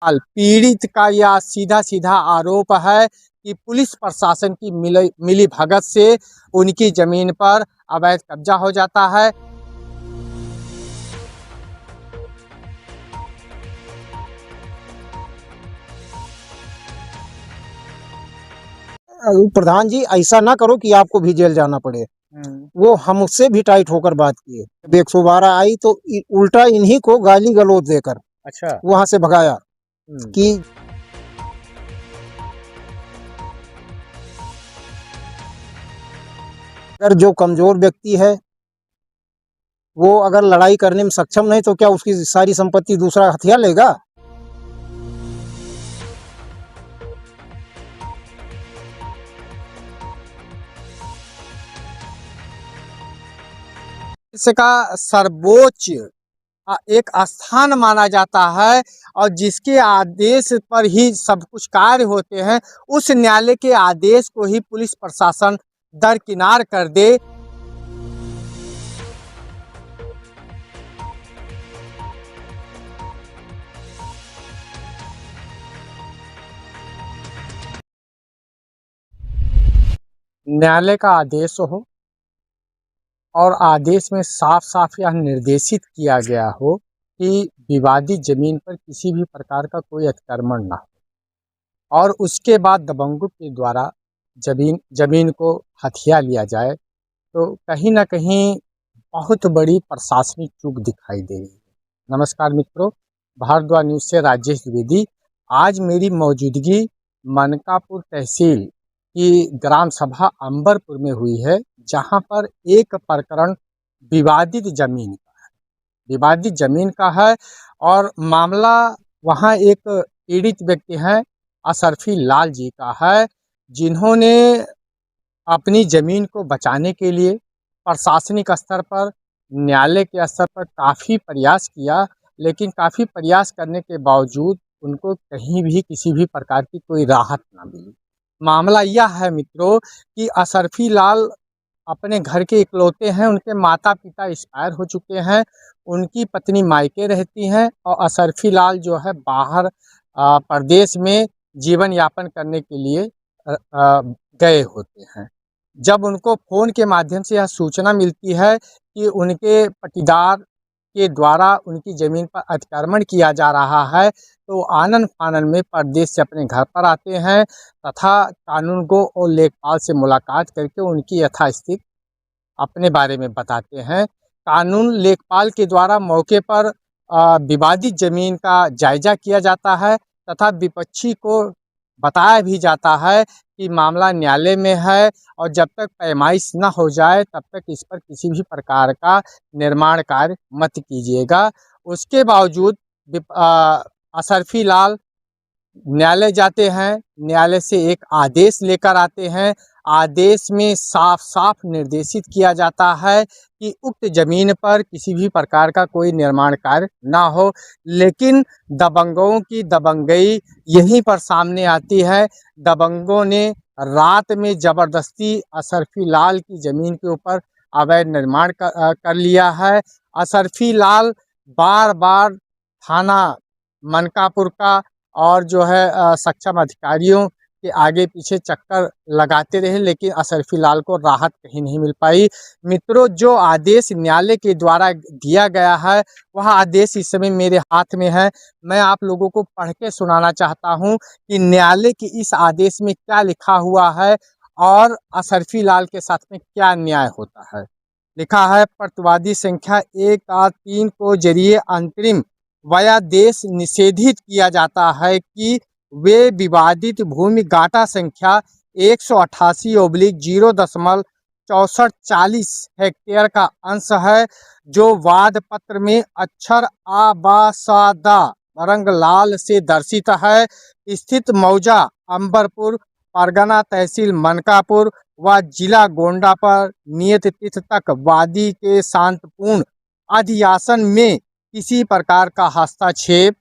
पीड़ित का यह सीधा सीधा आरोप है कि पुलिस प्रशासन की मिली भगत से उनकी जमीन पर अवैध कब्जा हो जाता है। प्रधान जी, ऐसा ना करो कि आपको भी जेल जाना पड़े। वो हमसे भी टाइट होकर बात किए। जब 112 आई तो उल्टा इन्हीं को गाली गलौज देकर अच्छा। वहां से भगाया कि अगर जो कमजोर व्यक्ति है वो अगर लड़ाई करने में सक्षम नहीं तो क्या उसकी सारी संपत्ति दूसरा हथियार लेगा? इसका सर्वोच्च एक स्थान माना जाता है और जिसके आदेश पर ही सब कुछ कार्य होते हैं, उस न्यायालय के आदेश को ही पुलिस प्रशासन दरकिनार कर दे। न्यायालय का आदेश हो और आदेश में साफ साफ यह निर्देशित किया गया हो कि विवादित जमीन पर किसी भी प्रकार का कोई अतिक्रमण ना हो और उसके बाद दबंगों के द्वारा जमीन को हथिया लिया जाए, तो कहीं ना कहीं बहुत बड़ी प्रशासनिक चूक दिखाई दे रही है। नमस्कार मित्रों, भारद्वाज न्यूज़ से राजेश द्विवेदी। आज मेरी मौजूदगी मनकापुर तहसील की ग्राम सभा अंबरपुर में हुई है, जहां पर एक प्रकरण विवादित जमीन का है और मामला वहां एक पीड़ित व्यक्ति हैं अशरफी लाल जी का है, जिन्होंने अपनी जमीन को बचाने के लिए प्रशासनिक स्तर पर, न्यायालय के स्तर पर काफ़ी प्रयास किया, लेकिन काफ़ी प्रयास करने के बावजूद उनको कहीं भी किसी भी प्रकार की कोई राहत ना मिली। मामला यह है मित्रों कि अशरफी लाल अपने घर के इकलौते हैं, उनके माता पिता एक्सपायर हो चुके हैं, उनकी पत्नी मायके रहती हैं और अशरफी लाल जो है बाहर प्रदेश में जीवन यापन करने के लिए गए होते हैं। जब उनको फ़ोन के माध्यम से यह सूचना मिलती है कि उनके पटीदार के द्वारा उनकी ज़मीन पर अतिक्रमण किया जा रहा है, तो आनन फानन में परदेश से अपने घर पर आते हैं तथा कानूनगो और लेखपाल से मुलाकात करके उनकी यथास्थिति अपने बारे में बताते हैं। कानून लेखपाल के द्वारा मौके पर विवादित ज़मीन का जायज़ा किया जाता है तथा विपक्षी को बताया भी जाता है कि मामला न्यायालय में है और जब तक पैमाइश न हो जाए तब तक इस पर किसी भी प्रकार का निर्माण कार्य मत कीजिएगा। उसके बावजूद अशरफी लाल न्यायालय जाते हैं, न्यायालय से एक आदेश लेकर आते हैं। आदेश में साफ साफ निर्देशित किया जाता है कि उक्त जमीन पर किसी भी प्रकार का कोई निर्माण कार्य ना हो, लेकिन दबंगों की दबंगई यहीं पर सामने आती है। दबंगों ने रात में ज़बरदस्ती अशरफी लाल की ज़मीन के ऊपर अवैध निर्माण कर लिया है। अशरफी लाल बार बार थाना मनकापुर का और जो है सक्षम अधिकारियों के आगे पीछे चक्कर लगाते रहे, लेकिन अशरफी लाल को राहत कहीं नहीं मिल पाई। मित्रों, जो आदेश न्यायालय के द्वारा दिया गया है वह आदेश इस समय मेरे हाथ में है। मैं आप लोगों को पढ़ के सुनाना चाहता हूं कि न्यायालय के इस आदेश में क्या लिखा हुआ है और अशरफी लाल के साथ में क्या न्याय होता है। लिखा है, प्रतिवादी संख्या 1-3 को जरिए अंतरिम वयादेश निषेधित किया जाता है कि वे विवादित भूमि गाटा संख्या 188/0.6440 हेक्टेयर का अंश है, जो वाद पत्र में अक्षर आबासादा रंग लाल से दर्शित है, स्थित मौजा अंबरपुर, परगना तहसील मनकापुर व जिला गोंडा पर नियत तिथि तक वादी के शांतिपूर्ण अधियासन में किसी प्रकार का हस्तक्षेप,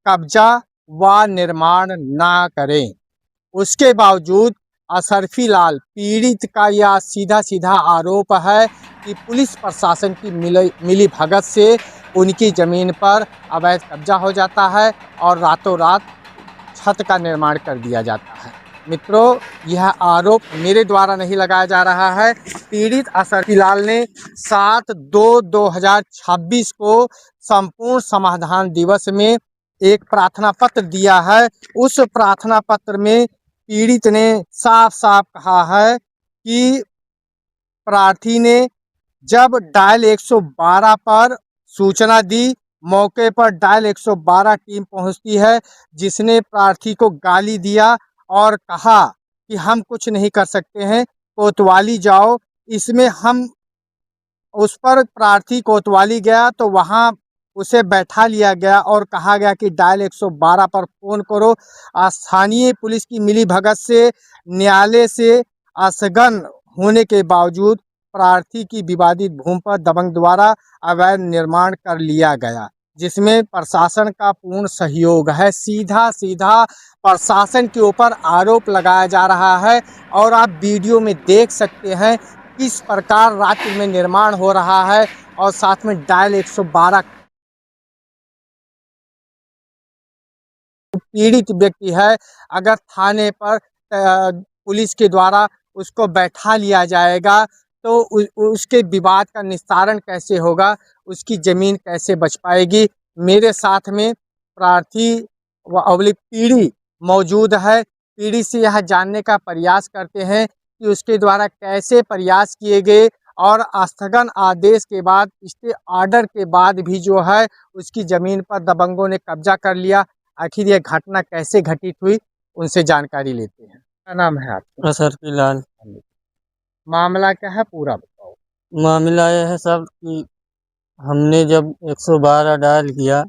कब्जा व निर्माण ना करें। उसके बावजूद अशरफी लाल पीड़ित का यह सीधा सीधा आरोप है कि पुलिस प्रशासन की मिली भगत से उनकी ज़मीन पर अवैध कब्जा हो जाता है और रातों रात छत का निर्माण कर दिया जाता है। मित्रों, यह आरोप मेरे द्वारा नहीं लगाया जा रहा है। पीड़ित असरफी लाल ने 7/2/2026 को संपूर्ण समाधान दिवस में एक प्रार्थना पत्र दिया है। उस प्रार्थना पत्र में पीड़ित ने साफ साफ कहा है कि प्रार्थी ने जब डायल 112 पर सूचना दी, मौके पर डायल 112 टीम पहुंचती है, जिसने प्रार्थी को गाली दिया और कहा कि हम कुछ नहीं कर सकते हैं, कोतवाली जाओ। इसमें हम उस पर प्रार्थी कोतवाली गया तो वहां उसे बैठा लिया गया और कहा गया कि डायल 112 पर फोन करो। स्थानीय पुलिस की मिलीभगत से न्यायालय से असगन होने के बावजूद प्रार्थी की विवादित भूमि पर दबंग द्वारा अवैध निर्माण कर लिया गया, जिसमें प्रशासन का पूर्ण सहयोग है। सीधा सीधा प्रशासन के ऊपर आरोप लगाया जा रहा है और आप वीडियो में देख सकते हैं किस प्रकार रात्रि में निर्माण हो रहा है और साथ में डायल 112 पीड़ित व्यक्ति है। अगर थाने पर पुलिस के द्वारा उसको बैठा लिया जाएगा तो उसके विवाद का निस्तारण कैसे होगा, उसकी ज़मीन कैसे बच पाएगी। मेरे साथ में प्रार्थी व पीड़ी मौजूद है। पीड़ी से यह जानने का प्रयास करते हैं कि उसके द्वारा कैसे प्रयास किए गए और स्थगन आदेश के बाद, स्टे ऑर्डर के बाद भी जो है उसकी ज़मीन पर दबंगों ने कब्जा कर लिया। आखिर यह घटना कैसे घटित हुई, उनसे जानकारी लेते हैं। क्या नाम है आपका? असरफी लाल। मामला क्या है, पूरा बताओ। मामला यह है सब कि हमने जब 112 डायल किया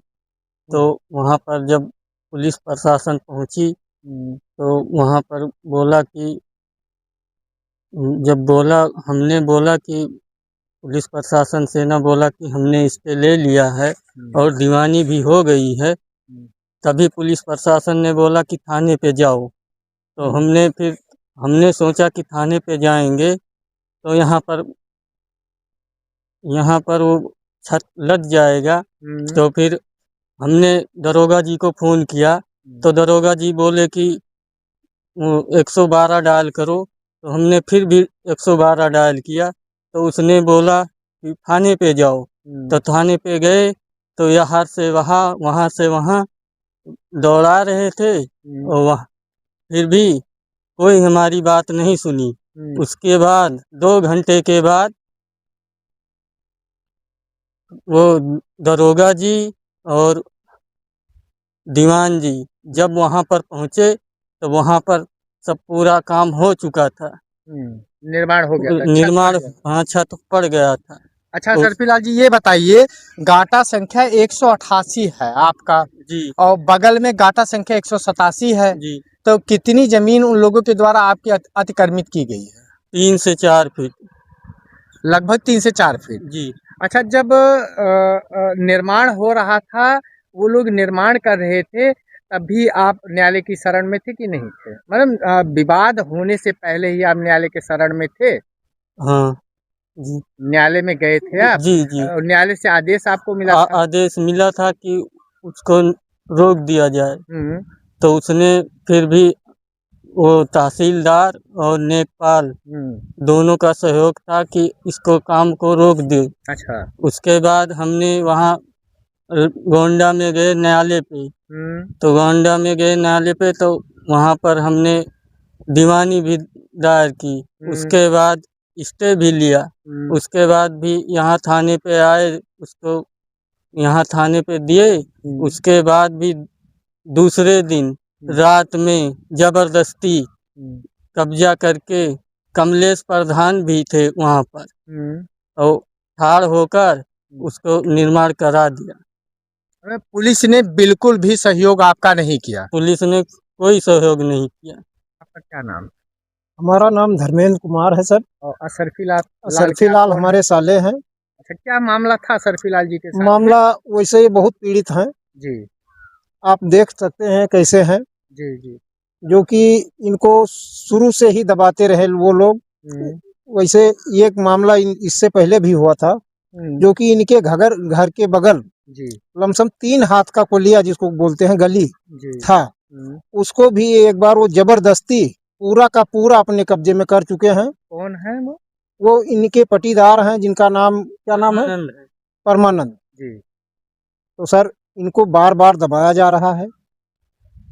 तो वहाँ पर जब पुलिस प्रशासन पहुँची तो वहाँ पर बोला कि हमने बोला कि पुलिस प्रशासन से ना बोला कि हमने स्टे ले लिया है और दीवानी भी हो गई है। तभी पुलिस प्रशासन ने बोला कि थाने पे जाओ। तो हमने सोचा कि थाने पे जाएंगे तो यहाँ पर वो छत लग जाएगा। तो फिर हमने दरोगा जी को फ़ोन किया तो दरोगा जी बोले कि 112 डायल करो। तो हमने फिर भी 112 डायल किया तो उसने बोला कि थाने पे जाओ। तो थाने पे गए तो यहाँ से वहाँ से वहाँ दौड़ा रहे थे और वहाँ फिर भी कोई हमारी बात नहीं सुनी। उसके बाद 2 घंटे के बाद वो दरोगा जी और दीवान जी जब वहाँ पर पहुँचे तो वहाँ पर सब पूरा काम हो चुका था। निर्माण हो गया था, निर्माण हाँ, छत पड़ गया था। अच्छा सरफी लाल जी, ये बताइए, गाटा संख्या 188 है आपका जी और बगल में गाटा संख्या 187 है, जी। तो कितनी जमीन उन लोगों के द्वारा आपकी अतिक्रमित की गई है? 3 से 4 फीट। लगभग 3 से 4 फीट। जी अच्छा, जब निर्माण हो रहा था, वो लोग निर्माण कर रहे थे, तब भी आप न्यायालय की शरण में थे कि नहीं थे? मतलब विवाद होने से पहले ही आप न्यायालय के शरण में थे? हाँ जी न्यायालय में गए थे आप? जी जी। न्यायालय से आदेश आपको मिला था? आदेश मिला था कि उसको रोक दिया जाए। तो उसने फिर भी वो तहसीलदार और नेकपाल दोनों का सहयोग था कि इसको काम को रोक दे। अच्छा। उसके बाद हमने वहाँ गोंडा में गए न्यायालय पे। तो गोंडा में गए न्यायालय पे तो वहाँ पर हमने दीवानी भी दायर की। उसके बाद स्टे भी लिया। उसके बाद भी यहाँ थाने पे आए, उसको यहाँ थाने पे दिए। उसके बाद भी दूसरे दिन रात में जबरदस्ती कब्जा करके कमलेश प्रधान भी थे वहाँ पर और ठाड़ होकर उसको निर्माण करा दिया। पुलिस ने बिल्कुल भी सहयोग आपका नहीं किया? पुलिस ने कोई सहयोग नहीं किया। आपका क्या नाम है? हमारा नाम धर्मेंद्र कुमार है सर। और असरफी लाल? असरफी लाल हमारे साले हैं। अच्छा, क्या मामला था असरफी लाल जी के साथ? मामला वैसे ही बहुत पीड़ित हैं जी। आप देख सकते हैं कैसे हैं। जी जी। जो कि इनको शुरू से ही दबाते रहे वो लोग। वैसे ये एक मामला इससे पहले भी हुआ था। जो कि इनके घर के बगल जी लमसम 3 हाथ का कोलिया जिसको बोलते हैं गली जी था, उसको भी एक बार वो जबरदस्ती पूरा का पूरा अपने कब्जे में कर चुके हैं। कौन है वो? वो इनके पटीदार हैं जिनका नाम क्या नाम है? आनंद है। परमानंद। जी तो सर इनको बार बार दबाया जा रहा है।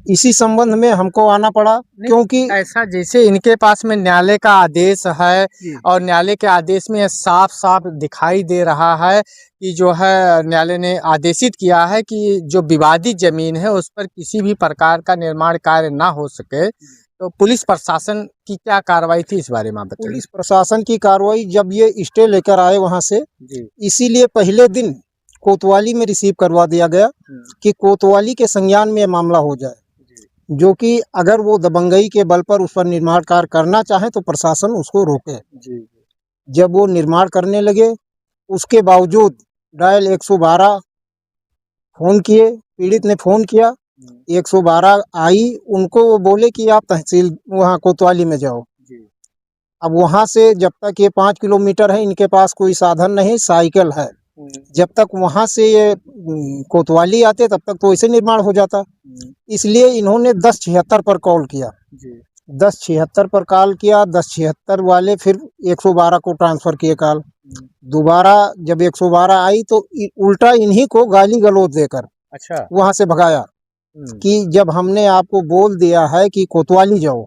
इसी संबंध में हमको आना पड़ा नहीं, क्योंकि ऐसा जैसे इनके पास में न्यायालय का आदेश है और न्यायालय के आदेश में साफ साफ दिखाई दे रहा है कि जो है न्यायालय ने आदेशित किया है कि जो विवादित जमीन है उस पर किसी भी प्रकार का निर्माण कार्य ना हो सके। तो पुलिस प्रशासन की क्या कार्रवाई थी इस बारे में आप बताइए। पुलिस प्रशासन की कार्रवाई जब ये स्टे लेकर आए वहां से, जी इसीलिए पहले दिन कोतवाली में रिसीव करवा दिया गया कि कोतवाली के संज्ञान में यह मामला हो जाए, जो कि अगर वो दबंगई के बल पर उस पर निर्माण कार्य करना चाहे तो प्रशासन उसको रोके। जी जब वो निर्माण करने लगे उसके बावजूद डायल 112 फोन किए, पीड़ित ने फोन किया, 112 आई, उनको वो बोले कि आप तहसील वहाँ कोतवाली में जाओ। अब वहाँ से जब तक ये 5 किलोमीटर है, इनके पास कोई साधन नहीं, साइकिल है, जब तक वहाँ से ये कोतवाली आते तब तक तो ऐसे निर्माण हो जाता। इसलिए इन्होंने 1076 पर कॉल किया। 1076 पर कॉल किया, 1076 वाले फिर 112 को ट्रांसफर किए कॉल। दोबारा जब 112 आई तो उल्टा इन्हीं को गाली गलौज देकर अच्छा वहां से भगाया कि जब हमने आपको बोल दिया है कि कोतवाली जाओ,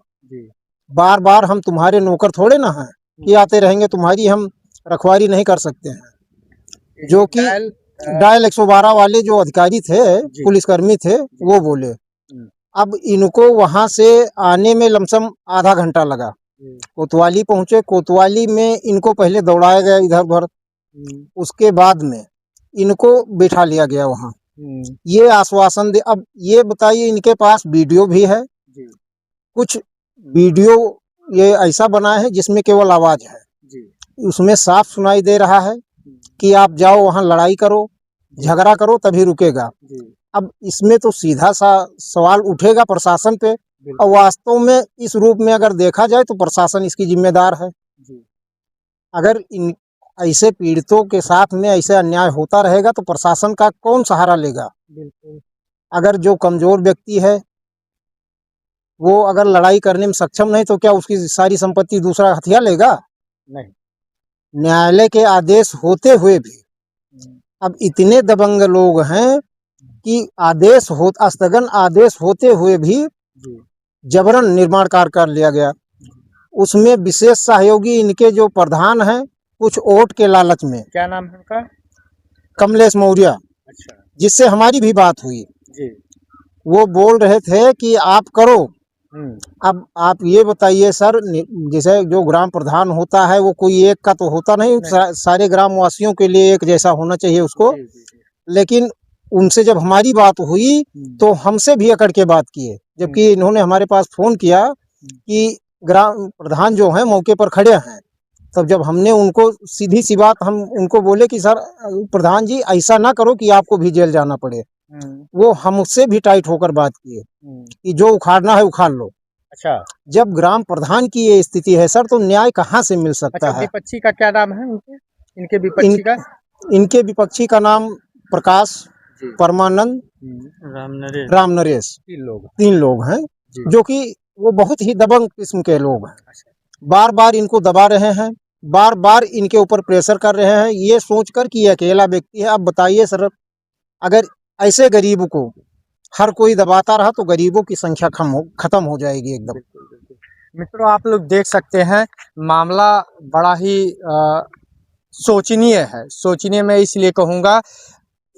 बार बार हम तुम्हारे नौकर थोड़े ना हैं कि आते रहेंगे, तुम्हारी हम रखवाली नहीं कर सकते हैं। जो कि डायल 112 वाले जो अधिकारी थे, पुलिसकर्मी थे, वो बोले। अब इनको वहां से आने में लमसम आधा घंटा लगा। कोतवाली पहुंचे, कोतवाली में इनको पहले दौड़ाया गया इधर उधर, उसके बाद में इनको बिठा लिया गया वहां। ये आश्वासन दे। अब ये बताइए, इनके पास वीडियो भी है, कुछ वीडियो ये ऐसा बना है जिसमें केवल आवाज है, उसमें साफ सुनाई दे रहा है कि आप जाओ वहां लड़ाई करो, झगड़ा करो, तभी रुकेगा। अब इसमें तो सीधा सा सवाल उठेगा प्रशासन पे, और वास्तव में इस रूप में अगर देखा जाए तो प्रशासन इसकी जिम्मेदार है। अगर इन ऐसे पीड़ितों के साथ में ऐसे अन्याय होता रहेगा तो प्रशासन का कौन सहारा लेगा? अगर जो कमजोर व्यक्ति है वो अगर लड़ाई करने में सक्षम नहीं तो क्या उसकी सारी संपत्ति दूसरा हथिया लेगा? नहीं। न्यायालय के आदेश होते हुए भी अब इतने दबंग लोग हैं कि स्थगन आदेश होते हुए भी जबरन निर्माण कार्य कर लिया गया। उसमें विशेष सहयोगी इनके जो प्रधान हैं, कुछ वोट के लालच में, क्या नाम है उनका? कमलेश मौर्य, अच्छा जिससे हमारी भी बात हुई, जी। वो बोल रहे थे कि आप करो। अब आप ये बताइए सर, जैसे जो ग्राम प्रधान होता है वो कोई एक का तो होता नहीं, सारे ग्राम वासियों के लिए एक जैसा होना चाहिए उसको। लेकिन उनसे जब हमारी बात हुई तो हमसे भी अकड़ के बात किए, जबकि इन्होंने हमारे पास फोन किया कि ग्राम प्रधान जो हैं मौके पर खड़े हैं। तब जब हमने उनको सीधी सी बात हम उनको बोले कि सर प्रधान जी ऐसा ना करो कि आपको भी जेल जाना पड़े, वो हमसे भी टाइट होकर बात किए कि जो उखाड़ना है उखाड़ लो। अच्छा, जब ग्राम प्रधान की ये स्थिति है सर, तो न्याय कहाँ से मिल सकता है? विपक्षी का क्या नाम है उनके? इनके विपक्षी का? इनके विपक्षी का नाम प्रकाश, परमानंद, राम नरेश, 3 लोग हैं, जो कि वो बहुत ही दबंग किस्म के लोग हैं। बार बार इनको दबा रहे हैं, बार बार इनके ऊपर प्रेशर कर रहे हैं, ये सोचकर कि अकेला व्यक्ति है। अब बताइए सर, अगर ऐसे गरीब को हर कोई दबाता रहा तो गरीबों की संख्या खत्म हो जाएगी एकदम। मित्रों, आप लोग देख सकते हैं मामला बड़ा ही सोचनीय है। सोचनीय मैं इसलिए कहूँगा,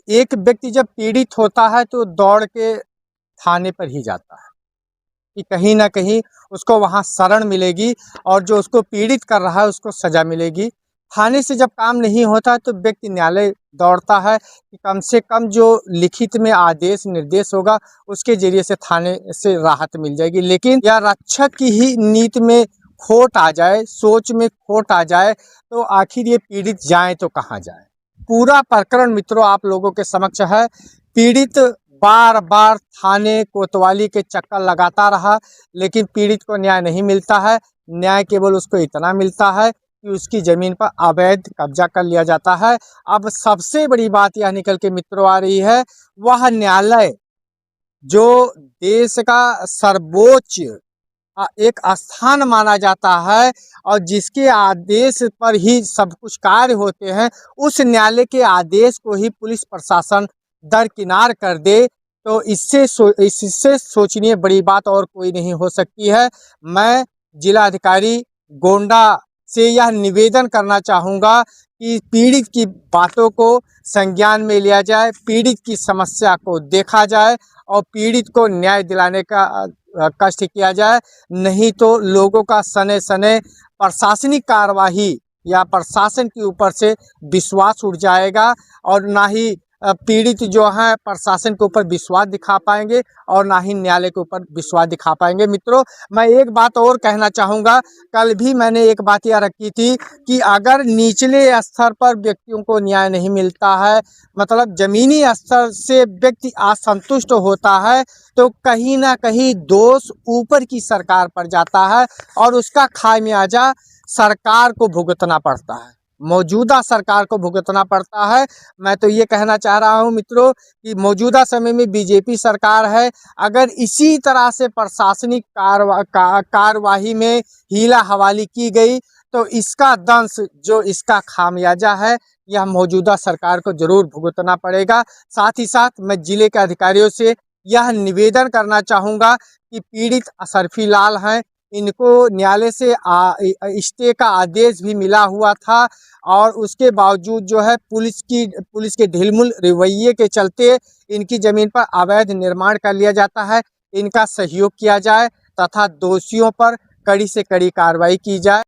एक व्यक्ति जब पीड़ित होता है तो दौड़ के थाने पर ही जाता है कि कहीं ना कहीं उसको वहाँ शरण मिलेगी और जो उसको पीड़ित कर रहा है उसको सजा मिलेगी। थाने से जब काम नहीं होता तो व्यक्ति न्यायालय दौड़ता है कि कम से कम जो लिखित में आदेश निर्देश होगा उसके जरिए से थाने से राहत मिल जाएगी। लेकिन यह रक्षक की ही नीति में खोट आ जाए, सोच में खोट आ जाए तो आखिर ये पीड़ित जाए तो कहाँ जाए। पूरा प्रकरण मित्रों आप लोगों के समक्ष है। पीड़ित बार बार थाने कोतवाली के चक्कर लगाता रहा, लेकिन पीड़ित को न्याय नहीं मिलता है। न्याय केवल उसको इतना मिलता है कि उसकी ज़मीन पर अवैध कब्जा कर लिया जाता है। अब सबसे बड़ी बात यह निकल के मित्रों आ रही है, वह न्यायालय जो देश का सर्वोच्च एक स्थान माना जाता है और जिसके आदेश पर ही सब कुछ कार्य होते हैं, उस न्यायालय के आदेश को ही पुलिस प्रशासन दरकिनार कर दे, तो इससे सोचनीय बड़ी बात और कोई नहीं हो सकती है। मैं जिलाधिकारी गोंडा से यह निवेदन करना चाहूँगा कि पीड़ित की बातों को संज्ञान में लिया जाए, पीड़ित की समस्या को देखा जाए और पीड़ित को न्याय दिलाने का कष्ट किया जाए। नहीं तो लोगों का सने सने प्रशासनिक कार्यवाही या प्रशासन के ऊपर से विश्वास उठ जाएगा और ना ही पीड़ित जो हैं प्रशासन के ऊपर विश्वास दिखा पाएंगे और ना ही न्यायालय के ऊपर विश्वास दिखा पाएंगे। मित्रों, मैं एक बात और कहना चाहूँगा, कल भी मैंने एक बात यह रखी थी कि अगर निचले स्तर पर व्यक्तियों को न्याय नहीं मिलता है, मतलब ज़मीनी स्तर से व्यक्ति असंतुष्ट होता है, तो कहीं ना कहीं दोष ऊपर की सरकार पर जाता है और उसका खामियाजा सरकार को भुगतना पड़ता है, मौजूदा सरकार को भुगतना पड़ता है। मैं तो ये कहना चाह रहा हूँ मित्रों कि मौजूदा समय में बीजेपी सरकार है, अगर इसी तरह से प्रशासनिक कार्यवाही में हीला हवाली की गई तो इसका दंश जो इसका खामियाजा है यह मौजूदा सरकार को जरूर भुगतना पड़ेगा। साथ ही साथ मैं जिले के अधिकारियों से यह निवेदन करना चाहूँगा कि पीड़ित अशरफी लाल हैं, इनको न्यायालय से स्टे का आदेश भी मिला हुआ था और उसके बावजूद जो है पुलिस के ढिलमुल रवैये के चलते इनकी ज़मीन पर अवैध निर्माण कर लिया जाता है। इनका सहयोग किया जाए तथा दोषियों पर कड़ी से कड़ी कार्रवाई की जाए।